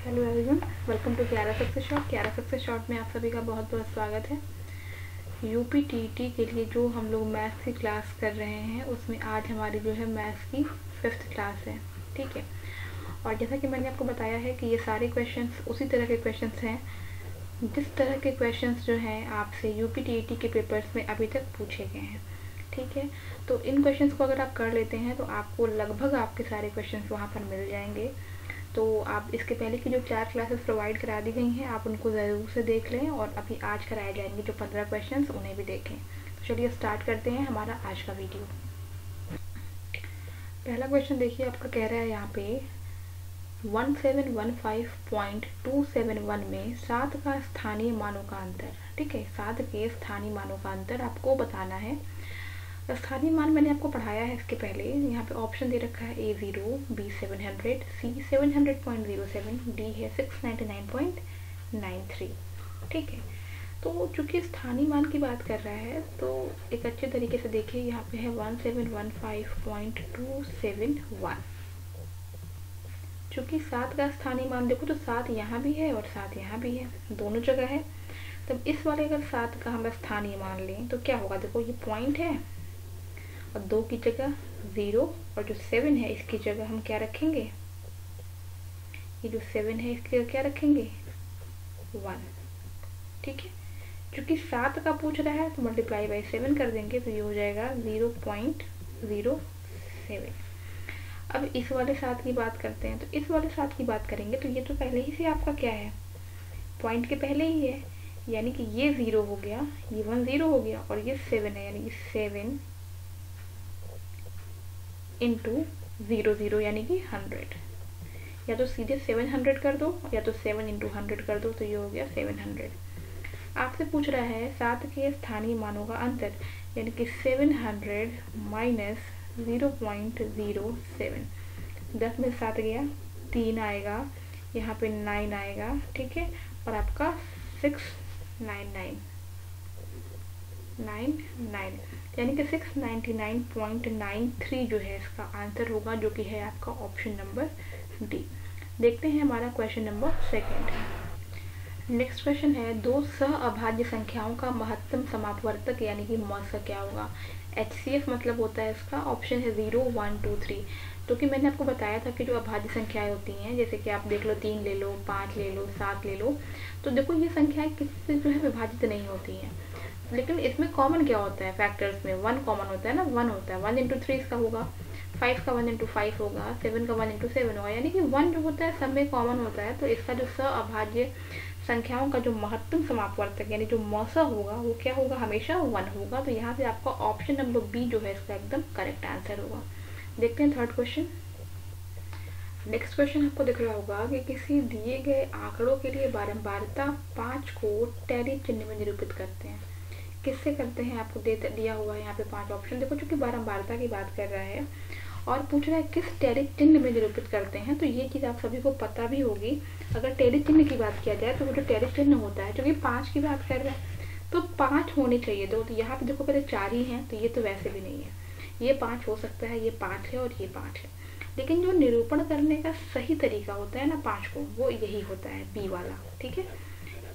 Hello everyone, welcome to क्यारा success shot. क्यारा success shot में आप सभी का बहुत बहुत स्वागत है। यूपीटीटी के लिए जो हम लोग मैथ्स की क्लास कर रहे हैं उसमें आज हमारी जो है मैथ्स की 5th क्लास है, ठीक है। और जैसा कि मैंने आपको बताया है कि ये सारे क्वेश्चंस उसी तरह के क्वेश्चंस हैं जिस तरह के क्वेश्चंस जो हैं आपसे यूपीटीटी के पेपर्स में अभी तक पूछे गए हैं, ठीक है। तो इन क्वेश्चंस को अगर आप कर लेते हैं तो आपको लगभग आपके सारे क्वेश्चंस वहाँ पर मिल जाएंगे। तो आप इसके पहले की जो 4 क्लासेस प्रोवाइड करा दी गई हैं आप उनको ज़रूर से देख लें, और अभी आज कराए जाएंगे जो 15 क्वेश्चंस उन्हें भी देखें। तो चलिए स्टार्ट करते हैं हमारा आज का वीडियो। पहला क्वेश्चन देखिए, आपका कह रहा है यहाँ पे 1715.271 में 7 का स्थानीय मानों का अंतर, ठीक है। 7 के स्थानीय मानों का अंतर आपको बताना है। स्थानीय मान मैंने आपको पढ़ाया है इसके पहले। यहाँ पे ऑप्शन दे रखा है A0, B 700, C 700.07, D है 699.93, ठीक है। तो चूंकि स्थानीय मान की बात कर रहा है तो एक अच्छे तरीके से देखिए, यहाँ पे है 1715.271। चूंकि 7 का स्थानीय मान देखो तो 7 यहाँ भी है और 7 यहाँ भी है, दोनों जगह है। तब इस वाले अगर 7 का हम स्थानीय मान लें तो क्या होगा, देखो ये पॉइंट है और 2 की जगह 0, और जो 7 है इसकी जगह हम क्या रखेंगे, ये जो 7 है इसकी जगह क्या रखेंगे 1, ठीक है। क्योंकि 7 का पूछ रहा है तो मल्टीप्लाई बाई 7 कर देंगे तो ये हो जाएगा 0.07। अब इस वाले 7 की बात करते हैं। तो इस वाले 7 की बात करेंगे तो ये तो पहले ही से आपका क्या है, पॉइंट के पहले ही है, यानी कि ये 0 हो गया, ये 1 0 हो गया, और ये 7 है, यानी कि 7 इंटू 0 यानी कि 100। या तो सीधे 700 कर दो या तो 7 इंटू 100 कर दो, तो ये हो गया 700। आपसे पूछ रहा है 7 के स्थानीय मानों का अंतर, यानी कि 700 माइनस 0.07। 10 में 7 गया, 3 आएगा, यहाँ पे 9 आएगा, ठीक है। और आपका 699 यानी कि 699.93 जो है इसका आंसर होगा, जो कि है आपका ऑप्शन नंबर डी। देखते हैं हमारा क्वेश्चन नंबर 2। नेक्स्ट क्वेश्चन है, दो सह अभाज्य संख्याओं का महत्तम समापवर्तक यानी कि मौसा क्या होगा। HCF मतलब होता है इसका, ऑप्शन है 0 1 2 3। तो कि मैंने आपको बताया था कि जो अभाज्य संख्याएं होती हैं, जैसे कि आप देख लो 3 ले लो, 5 ले लो, 7 ले लो, तो देखो ये संख्याएं किसी से जो है विभाजित नहीं होती हैं। लेकिन इसमें कॉमन क्या होता है, फैक्टर्स में 1 कॉमन होता है ना, 1 होता है। 1 इंटू 3 इसका होगा, 5 का 1 इंटू 5 होगा, 7 का 1 इंटू 7 होगा, यानी कि 1 जो होता है सब में कॉमन होता है। तो इसका जो सह अभाज्य संख्याओं का जो महत्तम समापवर्तक यानी जो मौसा होगा वो क्या होगा, हमेशा 1 होगा। तो यहाँ से आपका ऑप्शन नंबर बी जो है इसका एकदम करेक्ट आंसर होगा। देखते हैं थर्ड क्वेश्चन। नेक्स्ट क्वेश्चन आपको दिख रहा होगा कि किसी दिए गए आंकड़ों के लिए बारंबारता 5 को टैली चिन्ह में निरूपित करते हैं। किससे करते हैं, आपको दिया हुआ है यहाँ पे 5 ऑप्शन। देखो चूंकि बारंबारता की बात कर रहा है और पूछ रहा है किस टैली चिन्ह में निरूपित करते हैं, तो ये चीज़ आप सभी को पता भी होगी। अगर टैली चिन्ह की बात किया जाए तो वो जो टैली चिन्ह होता है, क्योंकि 5 की बात कर रहा है तो 5 होने चाहिए। तो यहाँ पे देखो पहले 4 ही हैं, तो ये तो वैसे भी नहीं है, ये 5 हो सकता है, ये 5 है और ये 5 है। लेकिन जो निरूपण करने का सही तरीका होता है ना 5 को, वो यही होता है बी वाला, ठीक है।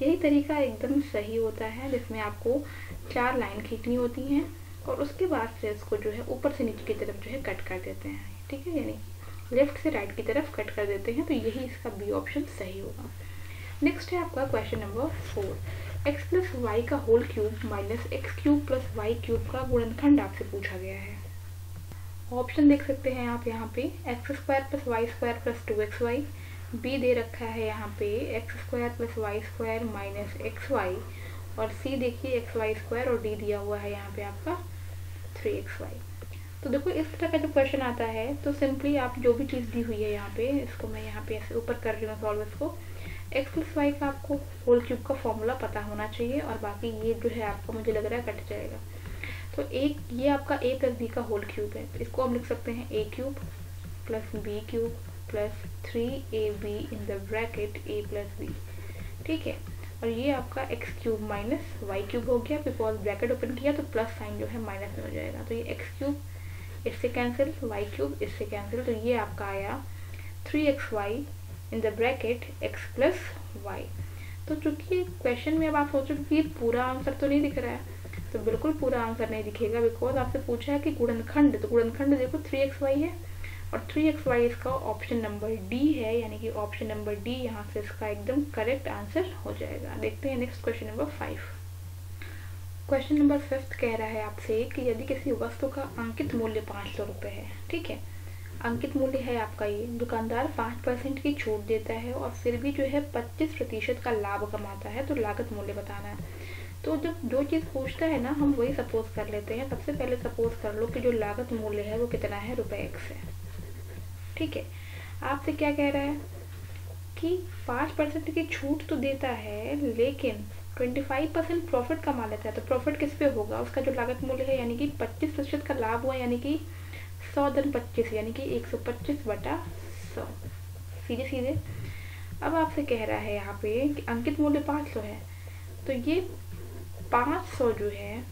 यही तरीका एकदम सही होता है, जिसमें आपको 4 लाइन खींचनी होती हैं और उसके बाद से इसको जो है ऊपर से नीचे की तरफ जो है कट कर देते हैं, ठीक है, यानी लेफ्ट से राइट की तरफ कट कर देते हैं। तो यही इसका बी ऑप्शन सही होगा। नेक्स्ट है आपका question number 4। x plus y का whole cube minus x cube plus y cube का गुणनखंड आपसे पूछा गया है। ऑप्शन देख सकते हैं आप यहाँ पे, x square plus y square plus 2xy। B दे रखा है यहाँ पे x square plus y square minus xy, और सी देखिए एक्स वाई स्क्वायर, और डी दिया हुआ है यहाँ पे आपका 3xy। तो देखो इस तरह का जो क्वेश्चन आता है तो सिंपली आप जो भी चीज़ दी हुई है यहाँ पे, इसको मैं यहाँ पे ऐसे ऊपर कर रही हूँ सॉल्व इसको। एक्स प्लस वाई का आपको होल क्यूब का फॉर्मूला पता होना चाहिए, और बाकी ये जो है आपका मुझे लग रहा है कट जाएगा। तो एक ये आपका a प्लस बी का होल क्यूब है, तो इसको हम लिख सकते हैं a cube plus B cube plus 3ab in the bracket a plus B, ठीक है। और ये आपका X cube minus Y cube हो गया, बिकॉज ब्रैकेट ओपन किया तो प्लस साइन जो है माइनस में हो जाएगा। तो ये एक्स क्यूब इससे कैंसिल, वाई क्यूब इससे कैंसिल, तो ये आपका आया 3xy in the bracket x plus Y. तो चूंकि क्वेश्चन में अब आप सोचो कि ये पूरा आंसर तो नहीं दिख रहा है, तो बिल्कुल पूरा आंसर नहीं दिखेगा, बिकॉज आपसे पूछा है कि गुणनखंड, तो गुणनखंड देखो 3xy है और 3xy इसका ऑप्शन नंबर डी है, यानी कि ऑप्शन नंबर डी यहाँ से इसका एकदम करेक्ट आंसर हो जाएगा। देखते हैं next question number 5। Question number 5 कह रहा है आपसे कि यदि किसी वस्तु का अंकित मूल्य 500 रुपये है, ठीक है, अंकित मूल्य है आपका ये, दुकानदार 5% की छूट देता है और फिर भी जो है 25% का लाभ कमाता है, तो लागत मूल्य बताना है। तो जब जो चीज़ पूछता है ना, हम वही सपोज कर लेते हैं। सबसे पहले सपोज कर लो कि जो लागत मूल्य है वो कितना है, ₹x है, ठीक है। आपसे क्या कह रहा है कि 5% की छूट तो देता है लेकिन 25% प्रॉफिट कमा लेता है, तो प्रॉफिट किस पे होगा, उसका जो लागत मूल्य है, यानी कि 25% का लाभ हुआ, यानी कि 100 धन 25, यानी कि 125/100, सीधे सीधे। अब आपसे कह रहा है यहाँ पे कि अंकित मूल्य 500 है, तो ये 500 जो है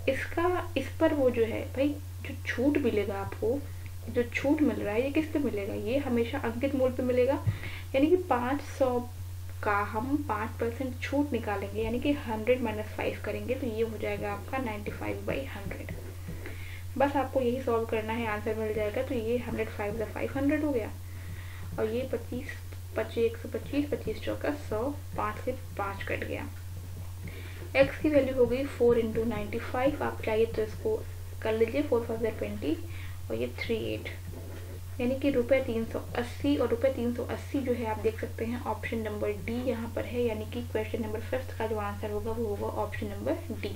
इसका, इस पर वो जो है भाई जो छूट मिलेगा आपको, जो छूट मिल रहा है ये किस पे मिलेगा, ये हमेशा अंकित मूल्य पे मिलेगा, यानी कि 500 का हम 5% छूट निकालेंगे, यानी कि 100 - 5 करेंगे, तो ये हो जाएगा आपका 95/100। बस आपको यही सॉल्व करना है, आंसर मिल जाएगा। तो ये 105 × 500 हो गया, और ये 25 125 25 चौका 100, 5 से 5 कट गया। x की वैल्यू हो गई 4 × 95। आप चाहिए तो इसको कर लीजिए, 4 × 5 = 20 और ये 38, यानी कि ₹380, और ₹380 जो है आप देख सकते हैं ऑप्शन नंबर डी यहाँ पर है, यानी कि क्वेश्चन नंबर 5 का जो आंसर होगा वो होगा option number D.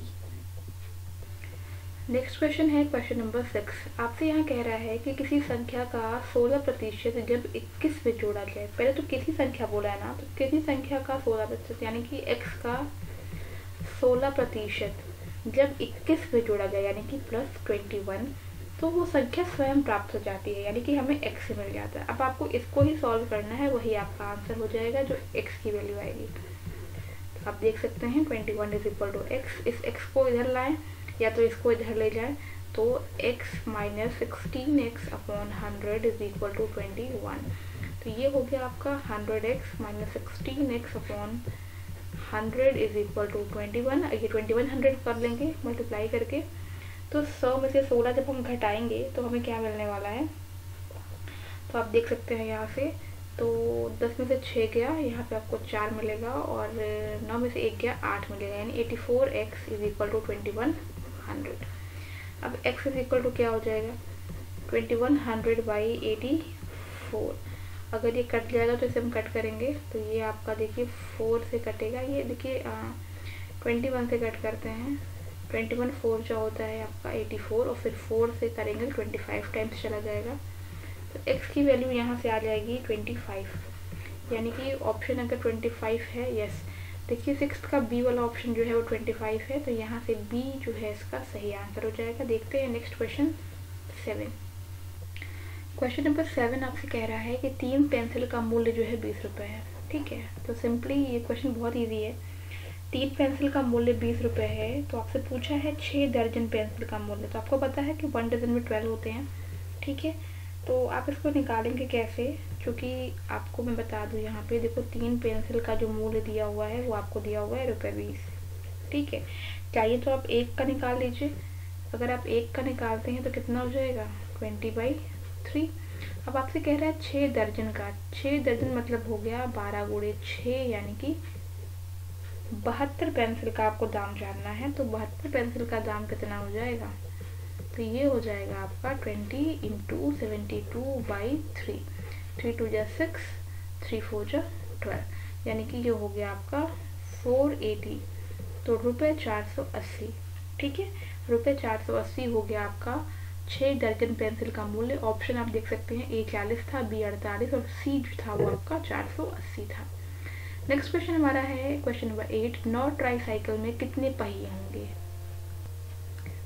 Next question है क्वेश्चन नंबर 6। आपसे यहाँ कह रहा है कि किसी संख्या का 16% जब 21 में जोड़ा जाए। पहले तो किसी संख्या बोला है ना, तो किसी संख्या का 16%, यानी कि x का 16% जब 21 में जोड़ा जाए, यानी कि +21, तो वो संख्या स्वयं प्राप्त हो जाती है, यानी कि हमें x से मिल जाता है। अब आपको इसको ही सॉल्व करना है, वही आपका आंसर हो जाएगा जो x की वैल्यू आएगी। तो आप देख सकते हैं 21 = x, इस x को इधर लाएं या तो इसको इधर ले जाएं, तो x - 16x/100 = 21। तो ये हो गया आपका 100x - 16x/100 = 21। ये 2100 कर लेंगे मल्टीप्लाई करके, तो 100 में से 16 जब हम घटाएंगे तो हमें क्या मिलने वाला है, तो आप देख सकते हैं यहाँ से, तो 10 में से 6 गया, यहाँ पे आपको 4 मिलेगा, और 9 में से 1 गया, 8 मिलेगा, यानी 84x = 2100। अब x क्या हो जाएगा, 2100/84। अगर ये कट जाएगा तो इसे हम कट करेंगे, तो ये आपका देखिए 4 से कटेगा, ये देखिए 21 से कट करते हैं, 21 4 जो होता है आपका 84, और फिर 4 से करेंगे 25 टाइम्स चला जाएगा, तो x की वैल्यू यहाँ से आ जाएगी 25, यानी कि ऑप्शन अगर 25 है, यस। देखिए 6th का बी वाला ऑप्शन जो है वो 25 है, तो यहाँ से बी जो है इसका सही आंसर हो जाएगा। देखते हैं नेक्स्ट क्वेश्चन 7। क्वेश्चन नंबर 7 आपसे कह रहा है कि 3 पेंसिल का मूल्य जो है 20 रुपये है, ठीक है। तो सिंपली ये क्वेश्चन बहुत ईजी है। 3 पेंसिल का मूल्य 20 रुपये है, तो आपसे पूछा है 6 दर्जन पेंसिल का मूल्य। तो आपको पता है कि 1 डजन में 12 होते हैं, ठीक है। तो आप इसको निकालेंगे कैसे, क्योंकि आपको मैं बता दूं यहाँ पे देखो 3 पेंसिल का जो मूल्य दिया हुआ है वो आपको दिया हुआ है ₹20, ठीक है। चाहिए तो आप 1 का निकाल लीजिए। अगर आप 1 का निकालते हैं तो कितना हो जाएगा, 20/3। अब आपसे कह रहा है 6 दर्जन का, 6 दर्जन मतलब हो गया 12 × 6, यानी कि 72 पेंसिल का आपको दाम जानना है। तो 72 पेंसिल का दाम कितना हो जाएगा, तो ये हो जाएगा आपका 20 × 72/3, 3 2 = 6, 3 4 = 12, यानी कि ये हो गया आपका 480, तो ₹480, ठीक है। ₹480 हो गया आपका 6 दर्जन पेंसिल का मूल्य। ऑप्शन आप देख सकते हैं, A 40 था, B 48 और C जो था वो आपका 480 था। नेक्स्ट क्वेश्चन हमारा है क्वेश्चन नंबर 8। 9 ट्राईसाइकिल में कितने पहिए होंगे।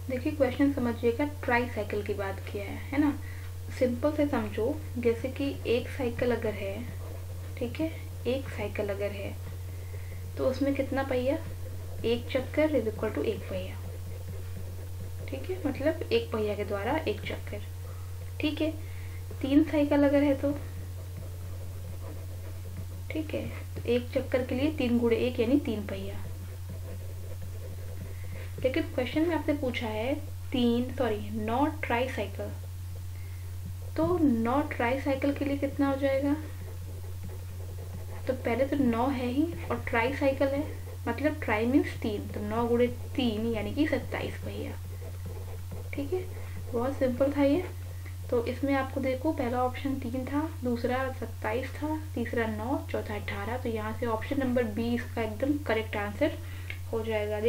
देखिए क्वेश्चन समझिएगा, ट्राईसाइकिल की बात किया है ना। सिंपल से समझो, जैसे कि एक साइकिल अगर है, ठीक है, एक साइकिल अगर है तो उसमें कितना पहिया, एक चक्कर = 1 पहिया, ठीक है, मतलब एक पहिया के द्वारा एक चक्कर, ठीक है। 3 साइकिल अगर है तो ठीक है, तो एक चक्कर के लिए 3 गुणे 1 यानी 3 पहिया। लेकिन क्वेश्चन में आपसे पूछा है 9 ट्राई साइकिल, तो 9 ट्राई साइकिल के लिए कितना हो जाएगा? तो पहले तो 9 है ही और ट्राई साइकिल है, मतलब ट्राई मीन्स 3, तो 9 गुणे 3 यानी कि 27 पहिया। ठीक है, बहुत सिंपल था ये। तो इसमें आपको देखो पहला ऑप्शन 3 था, दूसरा 27 था, तीसरा 9, चौथा 18, तो यहाँ से ऑप्शन नंबर बी इसका एकदम करेक्ट आंसर हो जाएगा।